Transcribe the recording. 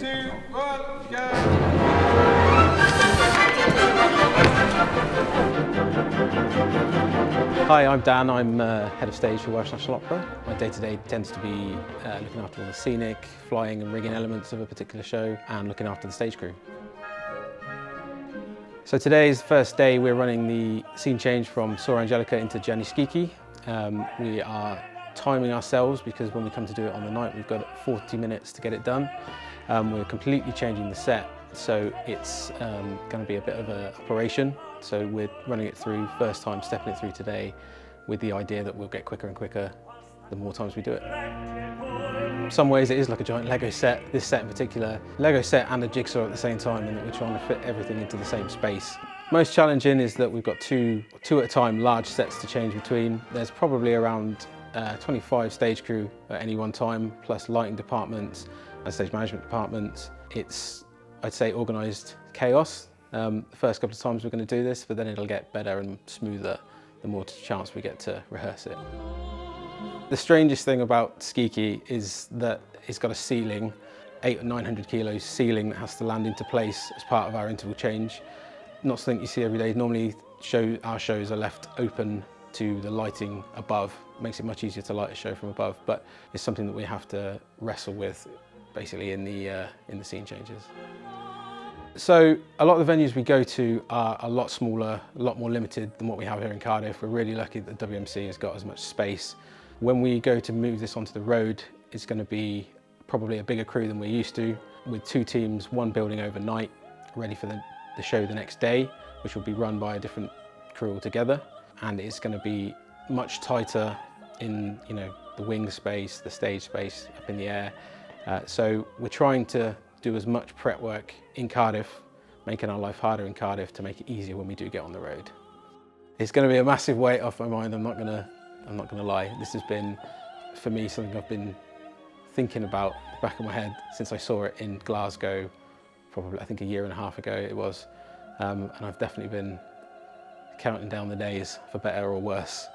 2, 1, go! Hi, I'm Dan. I'm head of stage for Welsh National Opera. My day-to-day tends to be looking after all the scenic, flying and rigging elements of a particular show and looking after the stage crew. So today is the first day we're running the scene change from Suor Angelica into Gianni Schicchi. We are timing ourselves because when we come to do it on the night we've got 40 minutes to get it done. We're completely changing the set, so it's going to be a bit of an operation. So we're running it through, first time stepping it through today with the idea that we'll get quicker and quicker the more times we do it. In some ways it is like a giant Lego set, this set in particular. Lego set and a jigsaw at the same time, and that we're trying to fit everything into the same space. Most challenging is that we've got two at a time large sets to change between. There's probably around 25 stage crew at any one time, plus lighting departments and stage management departments. It's, I'd say, organised chaos. The first couple of times we're going to do this, but then it'll get better and smoother the more chance we get to rehearse it. The strangest thing about Schicchi is that it's got a ceiling, 800 or 900 kilos ceiling that has to land into place as part of our interval change. Not something you see every day. Normally our shows are left open to the lighting above. It makes it much easier to light a show from above, but it's something that we have to wrestle with basically in the scene changes. So a lot of the venues we go to are a lot smaller, a lot more limited than what we have here in Cardiff. We're really lucky that the WMC has got as much space. When we go to move this onto the road, it's going to be probably a bigger crew than we're used to, with two teams, one building overnight, ready for the show the next day, which will be run by a different crew altogether. And it's going to be much tighter in, the wing space, the stage space up in the air. So we're trying to do as much prep work in Cardiff, making our life harder in Cardiff to make it easier when we do get on the road. It's going to be a massive weight off my mind, I'm not going to lie. This has been, for me, something I've been thinking about in the back of my head since I saw it in Glasgow, probably I think a year and a half ago it was. And I've definitely been counting down the days, for better or worse.